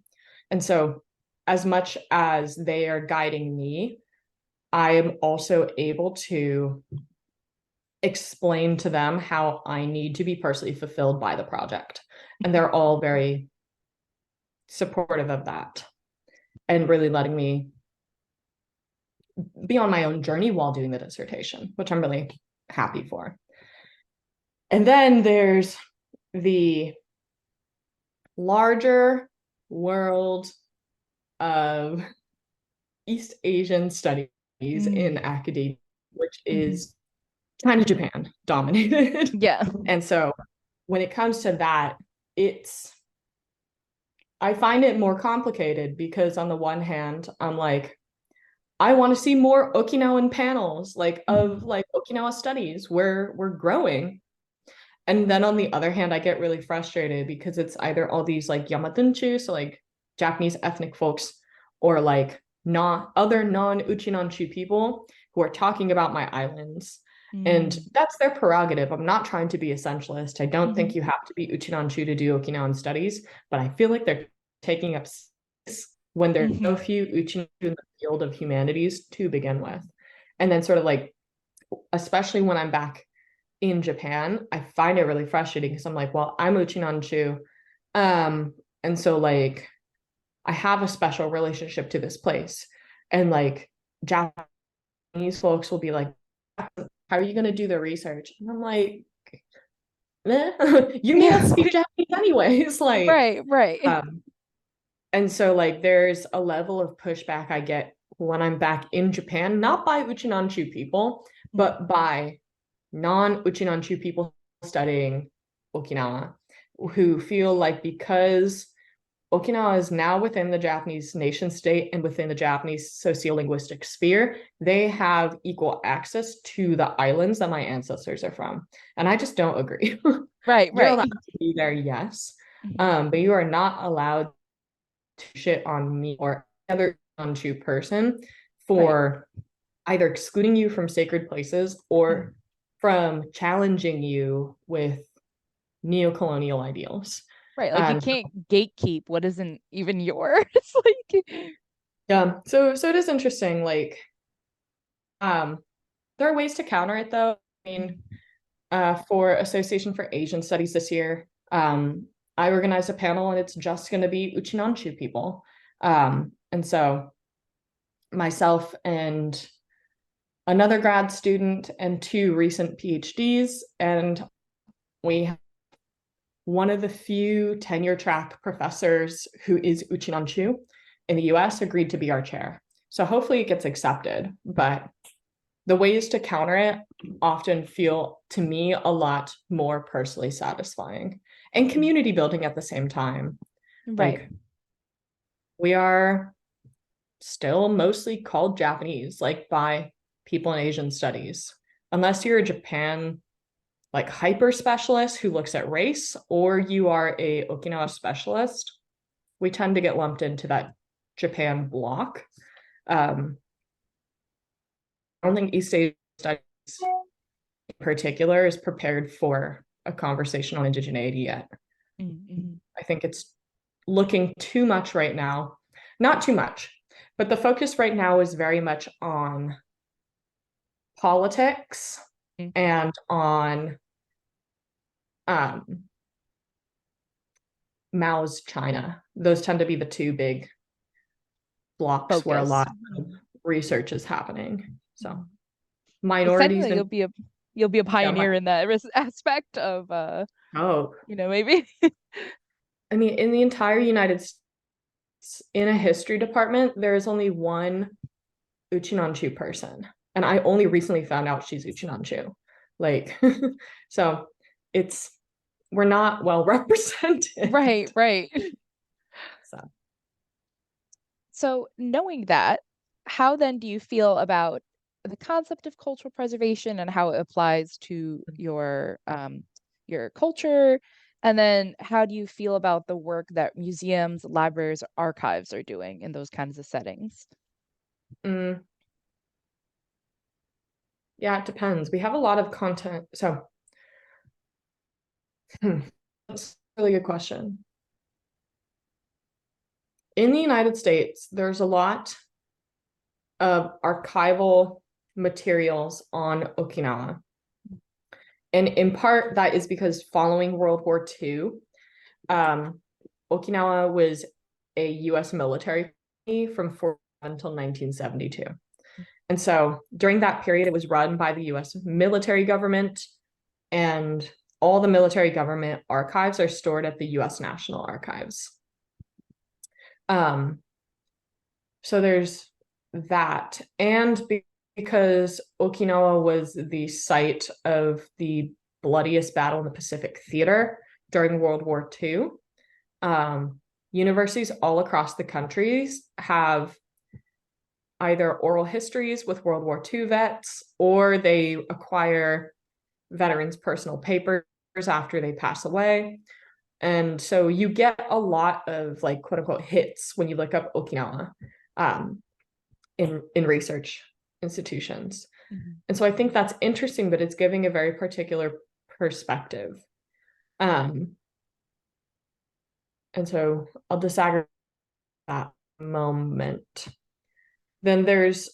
Speaker 2: And so as much as they are guiding me, I am also able to explain to them how I need to be personally fulfilled by the project. And they're all very supportive of that and really letting me be on my own journey while doing the dissertation, which I'm really happy for. And then there's the larger world of East Asian studies in academia, which is China, Japan dominated.
Speaker 1: Yeah.
Speaker 2: And so when it comes to that, I find it more complicated because on the one hand, I'm like, I want to see more Okinawan panels, of Okinawa studies where we're growing. And then on the other hand, I get really frustrated because it's either all these Yamatunchu, so Japanese ethnic folks, or not other non-Uchinanchu people who are talking about my islands. And that's their prerogative. I'm not trying to be essentialist. I don't think you have to be Uchinanchu to do Okinawan studies, but I feel like they're taking up space when there's so few Uchinanchu in the field of humanities to begin with. And then sort of especially when I'm back in Japan, I find it really frustrating because I'm like, well, I'm Uchinanchu. And so I have a special relationship to this place. And Japanese folks will be like, how are you going to do the research? And I'm like, you may not speak Japanese anyways.
Speaker 1: Right.
Speaker 2: And so there's a level of pushback I get when I'm back in Japan, not by Uchinanchu people, but by non-Uchinanchu people studying Okinawa, who feel like because Okinawa is now within the Japanese nation state and within the Japanese sociolinguistic sphere, they have equal access to the islands that my ancestors are from. And I just don't agree.
Speaker 1: Right.
Speaker 2: You're allowed to be there, yes. But you are not allowed to shit on me or other Uchinanchu person for either excluding you from sacred places or from challenging you with neocolonial ideals.
Speaker 1: Right. You can't gatekeep what isn't even yours.
Speaker 2: Yeah. So it is interesting. There are ways to counter it though. I mean, for Association for Asian Studies this year, I organized a panel and it's just going to be Uchinanchu people. And so myself and another grad student and two recent PhDs, and we have one of the few tenure track professors who is Uchinanchu in the US agreed to be our chair. So hopefully it gets accepted, but the ways to counter it often feel to me a lot more personally satisfying and community building at the same time.
Speaker 1: Right.
Speaker 2: We are still mostly called Japanese, like by people in Asian studies. Unless you're a Japan like hyper specialist who looks at race, or you are a Okinawa specialist, we tend to get lumped into that Japan block. I don't think East Asia studies in particular is prepared for a conversation on indigeneity yet.
Speaker 1: Mm-hmm.
Speaker 2: I think it's looking too much right now. Not too much, but the focus right now is very much on politics and on um, Mao's China. Those tend to be the two big blocks where a
Speaker 1: Focus.
Speaker 2: lot of research is happening. So
Speaker 1: It sounds
Speaker 2: minorities
Speaker 1: like
Speaker 2: and
Speaker 1: you'll be a
Speaker 2: yeah,
Speaker 1: pioneer in that aspect of
Speaker 2: oh,
Speaker 1: maybe.
Speaker 2: I mean, in the entire United States, in a history department, there is only one Uchinanchu person. And I only recently found out she's Uchinanchu. Like, so it's, we're not well represented.
Speaker 1: Right, right.
Speaker 2: So,
Speaker 1: So, knowing that, how then do you feel about the concept of cultural preservation and how it applies to your culture? And then how do you feel about the work that museums, libraries, archives are doing in those kinds of settings?
Speaker 2: mm, yeah, it depends. We have a lot of content. So, that's a really good question. In the United States, there's a lot of archival materials on Okinawa. And in part, that is because following World War II, Okinawa was a US military from until 1972. And so during that period, it was run by the US military government, and all the military government archives are stored at the US National Archives. Um, so there's that. And because Okinawa was the site of the bloodiest battle in the Pacific Theater during World War II, universities all across the countries have either oral histories with World War II vets, or they acquire veterans' personal papers after they pass away. And so you get a lot of like quote unquote hits when you look up Okinawa in research institutions.
Speaker 1: Mm-hmm.
Speaker 2: And so I think that's interesting, but it's giving a very particular perspective. And so I'll disagree that moment. Then there's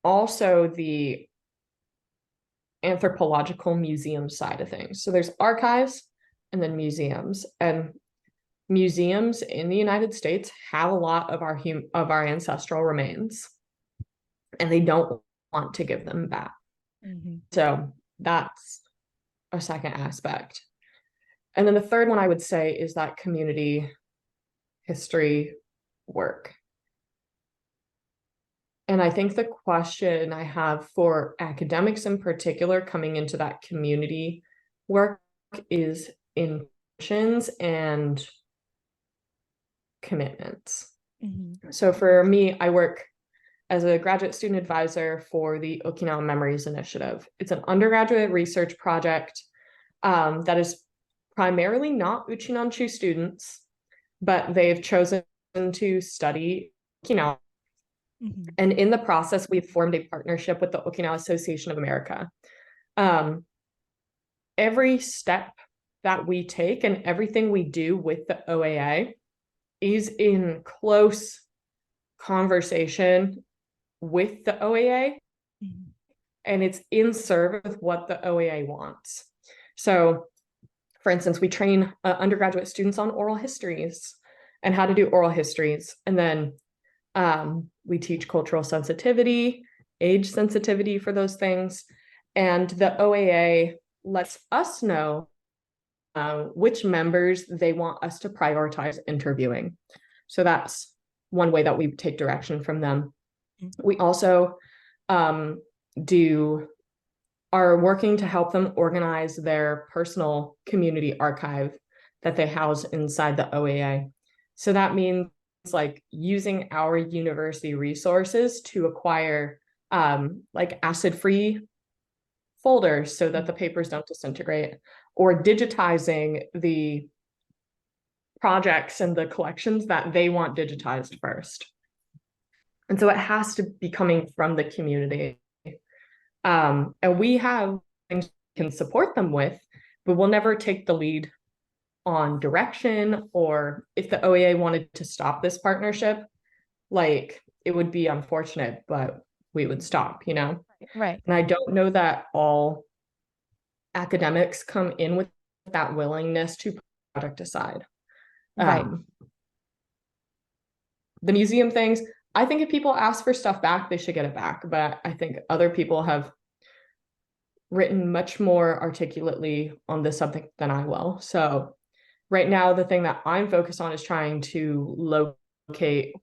Speaker 2: also the anthropological museum side of things. So there's archives and then museums. And museums in the United States have a lot of our ancestral remains, and they don't want to give them back.
Speaker 1: Mm-hmm.
Speaker 2: So that's a second aspect. And then the third one I would say is that community history work. And I think the question I have for academics in particular coming into that community work is intentions and commitments.
Speaker 1: Mm-hmm.
Speaker 2: So for me, I work as a graduate student advisor for the Okinawa Memories Initiative. It's an undergraduate research project that is primarily not Uchinanchu students, but they've chosen to study Okinawa.
Speaker 1: Mm-hmm.
Speaker 2: And in the process, we've formed a partnership with the Okinawa Association of America. Every step that we take and everything we do with the OAA is in close conversation with the OAA,
Speaker 1: Mm-hmm.
Speaker 2: and it's in service with what the OAA wants. So, for instance, we train undergraduate students on oral histories and how to do oral histories. And then we teach cultural sensitivity, age sensitivity for those things. And the OAA lets us know which members they want us to prioritize interviewing. So that's one way that we take direction from them. We also are working to help them organize their personal community archive that they house inside the OAA. So that means like using our university resources to acquire like acid-free folders so that the papers don't disintegrate, or digitizing the projects and the collections that they want digitized first. And so it has to be coming from the community. And we have things we can support them with, but we'll never take the lead on direction, or if the OEA wanted to stop this partnership, like it would be unfortunate, but we would stop, you know?
Speaker 1: Right.
Speaker 2: And I don't know that all academics come in with that willingness to put the project aside.
Speaker 1: Right.
Speaker 2: The museum things, I think if people ask for stuff back, they should get it back. But I think other people have written much more articulately on this subject than I will. So right now, the thing that I'm focused on is trying to locate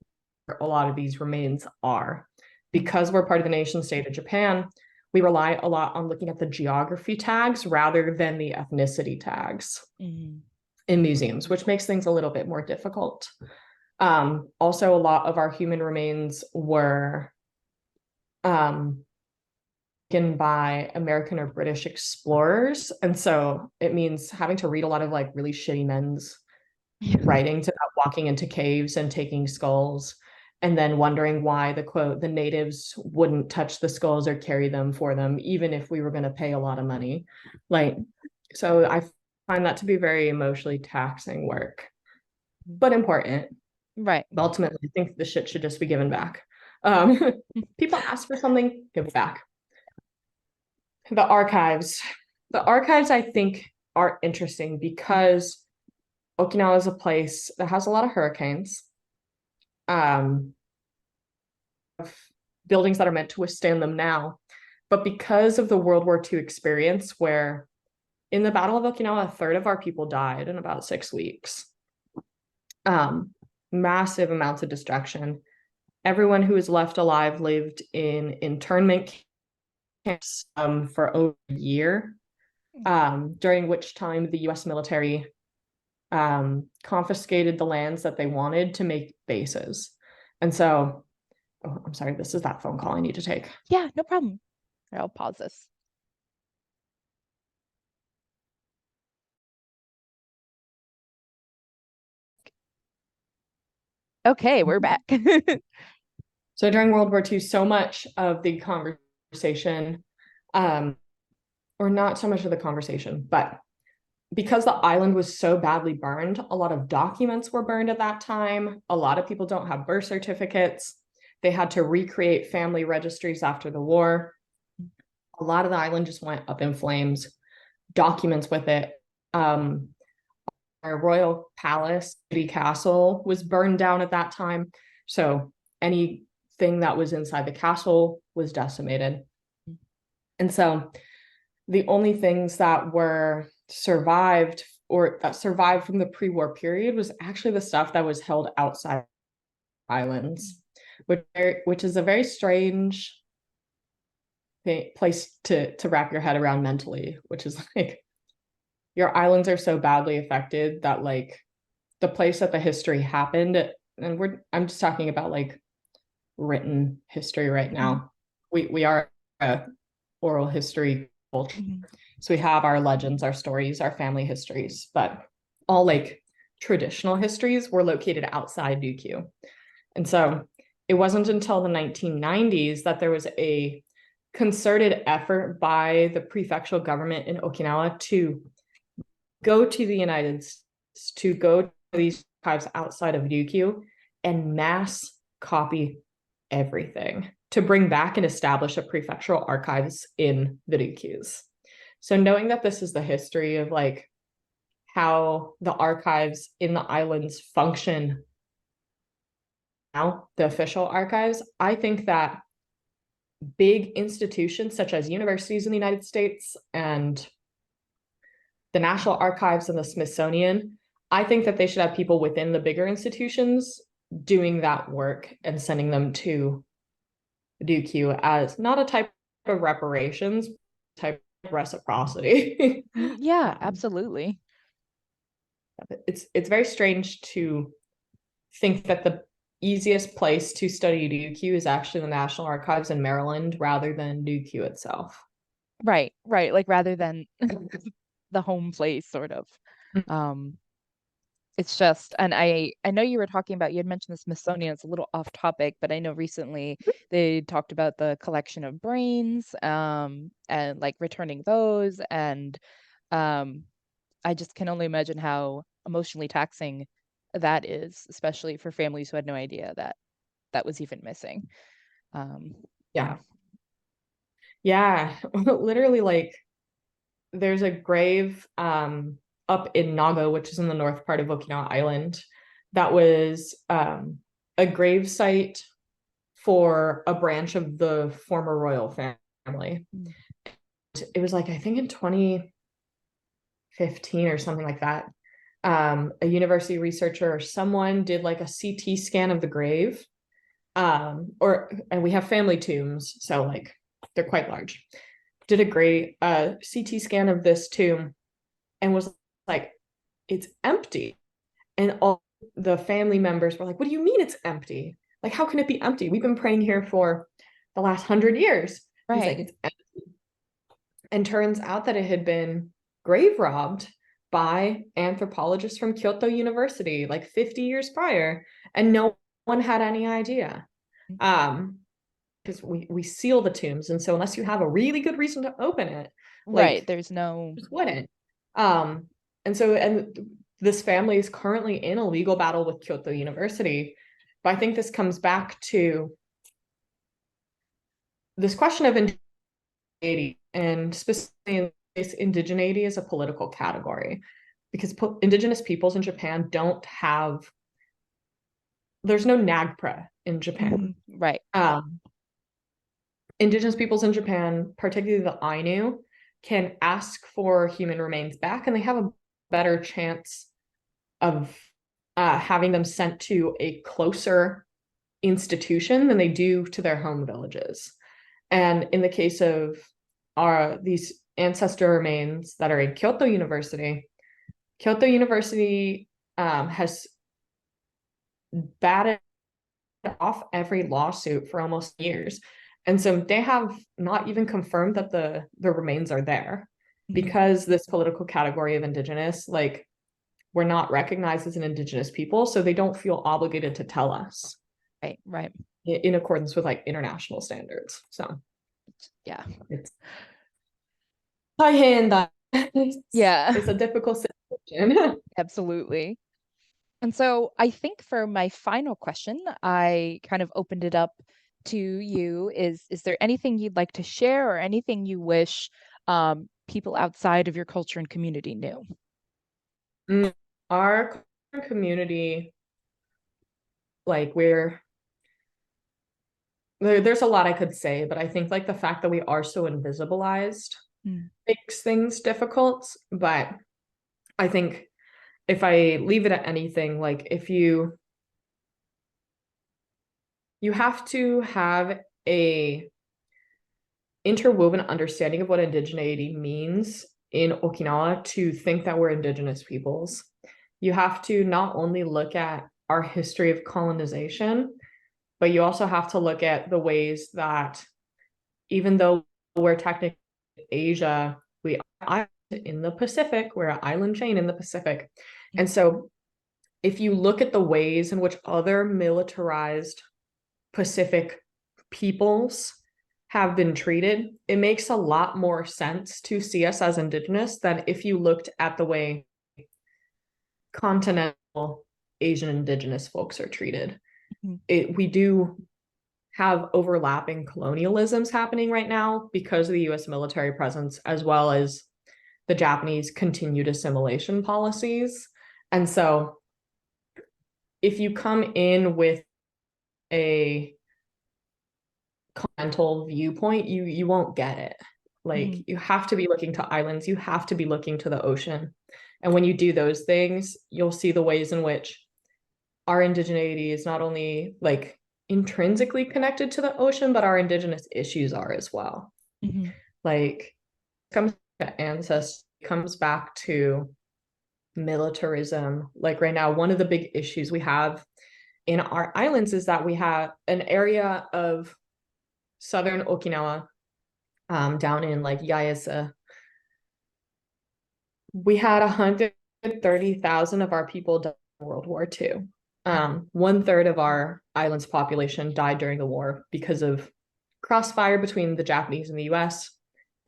Speaker 2: where a lot of these remains are. Because we're part of the nation state of Japan, we rely a lot on looking at the geography tags rather than the ethnicity tags in museums, which makes things a little bit more difficult. Also, a lot of our human remains were taken by American or British explorers. And so it means having to read a lot of like really shitty men's writings about walking into caves and taking skulls, and then wondering why the natives wouldn't touch the skulls or carry them for them, even if we were going to pay a lot of money. Like, so I find that to be very emotionally taxing work, but important.
Speaker 1: Right.
Speaker 2: But ultimately, I think the shit should just be given back. People ask for something, give it back. The archives. The archives, I think, are interesting because Okinawa is a place that has a lot of hurricanes. Buildings that are meant to withstand them now. But because of the World War II experience, where in the Battle of Okinawa, a third of our people died in about 6 weeks. Massive amounts of destruction. Everyone who was left alive lived in internment camps for over a year, during which time the US military confiscated the lands that they wanted to make bases. And so, oh, I'm sorry, this is that phone call I need to take.
Speaker 1: Yeah, no problem. I'll pause this. Okay, we're back.
Speaker 2: So during World War II, so much of the conversation, or not so much of the conversation, but because the island was so badly burned, a lot of documents were burned at that time. A lot of people don't have birth certificates. They had to recreate family registries after the war. A lot of the island just went up in flames, documents with it. Our royal palace, city castle, was burned down at that time. So anything that was inside the castle was decimated. And so the only things that were survived from the pre-war period was actually the stuff that was held outside islands, which is a very strange place to wrap your head around mentally, which is like your islands are so badly affected that like the place that the history happened, and I'm just talking about like written history right now. We are a oral history culture. So we have our legends, our stories, our family histories, but all like traditional histories were located outside Ryukyu. And so it wasn't until the 1990s that there was a concerted effort by the prefectural government in Okinawa to go to the United States, to go to these archives outside of Ryukyu and mass copy everything to bring back and establish a prefectural archives in the Ryukyus. So knowing that this is the history of like how the archives in the islands function now, the official archives, I think that big institutions such as universities in the United States and the National Archives and the Smithsonian, I think that they should have people within the bigger institutions doing that work and sending them to Ryukyu as not a type of reparations, type of reciprocity.
Speaker 1: Yeah, absolutely.
Speaker 2: It's very strange to think that the easiest place to study Ryukyu is actually the National Archives in Maryland rather than Ryukyu itself.
Speaker 1: Right, right. Like rather than the home place, sort of. Um, it's just, and I know you were talking about, you had mentioned the Smithsonian. It's a little off topic, but I know recently they talked about the collection of brains, and like returning those, and um, I just can only imagine how emotionally taxing that is, especially for families who had no idea that that was even missing. Yeah.
Speaker 2: Yeah. Yeah. Literally, like, there's a grave up in Nago, which is in the north part of Okinawa Island, that was a grave site for a branch of the former royal family.
Speaker 1: Mm.
Speaker 2: It was like, I think in 2015 or something like that. A university researcher or someone did like a CT scan of the grave. And we have family tombs, so like they're quite large. Did a great CT scan of this tomb and was like, it's empty. And all the family members were like, what do you mean it's empty? Like, how can it be empty? We've been praying here for the last 100 years. He's like,
Speaker 1: Right.
Speaker 2: it's empty. And turns out that it had been grave robbed by anthropologists from Kyoto University like 50 years prior, and no one had any idea. Um, because we seal the tombs, and so unless you have a really good reason to open it,
Speaker 1: Right.
Speaker 2: like,
Speaker 1: There's no.
Speaker 2: just wouldn't. Um, and this family is currently in a legal battle with Kyoto University. But I think this comes back to this question of indigeneity, and specifically indigeneity is a political category because indigenous peoples in Japan don't have, there's no NAGPRA in Japan.
Speaker 1: Right.
Speaker 2: Indigenous peoples in Japan, particularly the Ainu, can ask for human remains back, and they have a better chance of having them sent to a closer institution than they do to their home villages. And in the case of these ancestor remains that are in Kyoto University has batted off every lawsuit for almost years. And so they have not even confirmed that the remains are there
Speaker 1: Mhm.
Speaker 2: because this political category of indigenous, like, we're not recognized as an indigenous people, so they don't feel obligated to tell us
Speaker 1: Right. Right.
Speaker 2: in accordance with like international standards. So
Speaker 1: Yeah.
Speaker 2: it's
Speaker 1: Yeah.
Speaker 2: it's a difficult situation.
Speaker 1: Absolutely. And so I think for my final question, I kind of opened it up to you. Is there anything you'd like to share or anything you wish people outside of your culture and community knew?
Speaker 2: Our community, like, there's a lot I could say, but I think like the fact that we are so invisibilized
Speaker 1: Mm.
Speaker 2: makes things difficult. But I think if I leave it at anything, like, if you have to have a interwoven understanding of what indigeneity means in Okinawa to think that we're indigenous peoples. You have to not only look at our history of colonization, but you also have to look at the ways that, even though we're technically Asia, we are in the Pacific, we're an island chain in the Pacific. And so if you look at the ways in which other militarized Pacific peoples have been treated, it makes a lot more sense to see us as indigenous than if you looked at the way continental Asian indigenous folks are treated.
Speaker 1: Mhm.
Speaker 2: We do have overlapping colonialisms happening right now because of the US military presence, as well as the Japanese continued assimilation policies. And so if you come in with a continental viewpoint, you won't get it. Like,
Speaker 1: Mhm.
Speaker 2: you have to be looking to islands, you have to be looking to the ocean. And when you do those things, you'll see the ways in which our indigeneity is not only like intrinsically connected to the ocean, but our indigenous issues are as well.
Speaker 1: Mhm.
Speaker 2: Like, comes to ancestry, comes back to militarism. Like right now, one of the big issues we have in our islands is that we have an area of southern Okinawa, down in like Yaesa. We had 130,000 of our people die in World War II. 1/3 of our island's population died during the war because of crossfire between the Japanese and the US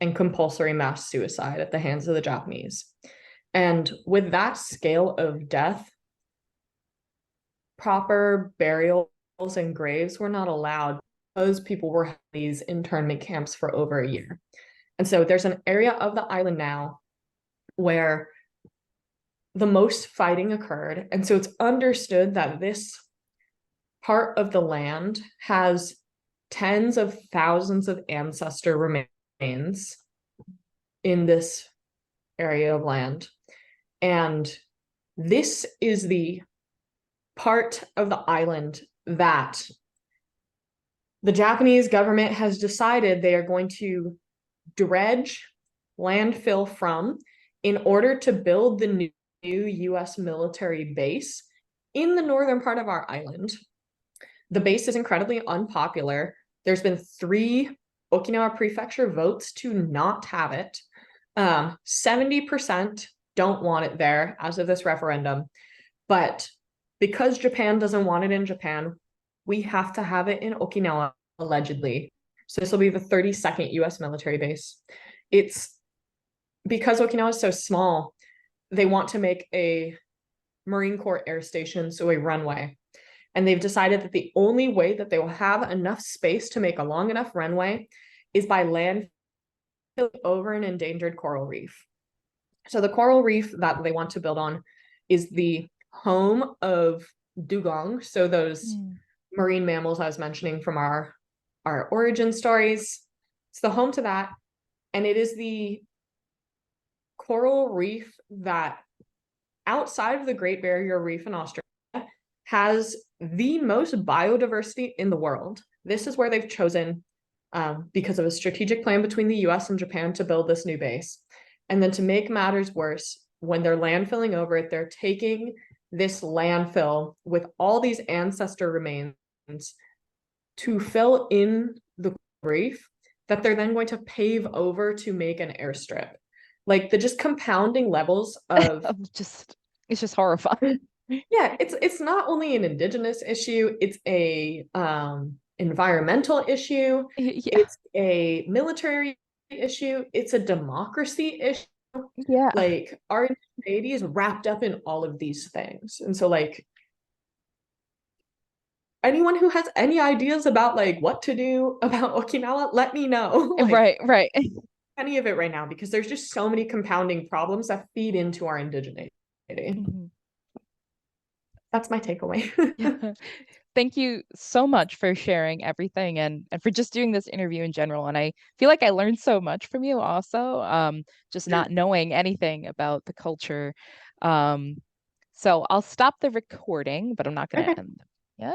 Speaker 2: and compulsory mass suicide at the hands of the Japanese. And with that scale of death, proper burials and graves were not allowed because people were in these internment camps for over a year. And so there's an area of the island now where the most fighting occurred. And so it's understood that this part of the land has tens of thousands of ancestor remains in this area of land. And this is the part of the island that the Japanese government has decided they are going to dredge landfill from in order to build the new US military base in the northern part of our island. The base is incredibly unpopular. There's been 3 Okinawa prefecture votes to not have it. 70% don't want it there as of this referendum. But because Japan doesn't want it in Japan, we have to have it in Okinawa, allegedly. So this will be the 32nd US military base. It's because Okinawa is so small, they want to make a Marine Corps air station, so a runway. And they've decided that the only way that they will have enough space to make a long enough runway is by land over an endangered coral reef. So the coral reef that they want to build on is the home of dugong. So those marine mammals I was mentioning from our origin stories. It's the home to that. And it is the coral reef that outside of the Great Barrier Reef in Australia has the most biodiversity in the world. This is where they've chosen, because of a strategic plan between the US and Japan, to build this new base. And then to make matters worse, when they're landfilling over it, they're taking this landfill with all these ancestor remains to fill in the reef that they're then going to pave over to make an airstrip. Like the just compounding levels of
Speaker 1: it's just horrifying.
Speaker 2: Yeah, it's not only an indigenous issue, it's a environmental issue,
Speaker 1: Yeah.
Speaker 2: it's a military issue, it's a democracy issue.
Speaker 1: Yeah.
Speaker 2: Like our indigeneity is wrapped up in all of these things. And so like anyone who has any ideas about like what to do about Okinawa, let me know. Like
Speaker 1: Right, right.
Speaker 2: any of it right now, because there's just so many compounding problems that feed into our indigeneity. That's my takeaway.
Speaker 1: Yeah. Thank you so much for sharing everything and for just doing this interview in general. And I feel like I learned so much from you also, just not knowing anything about the culture. Um, so I'll stop the recording, but I'm not going
Speaker 2: Okay.
Speaker 1: to end. Yeah.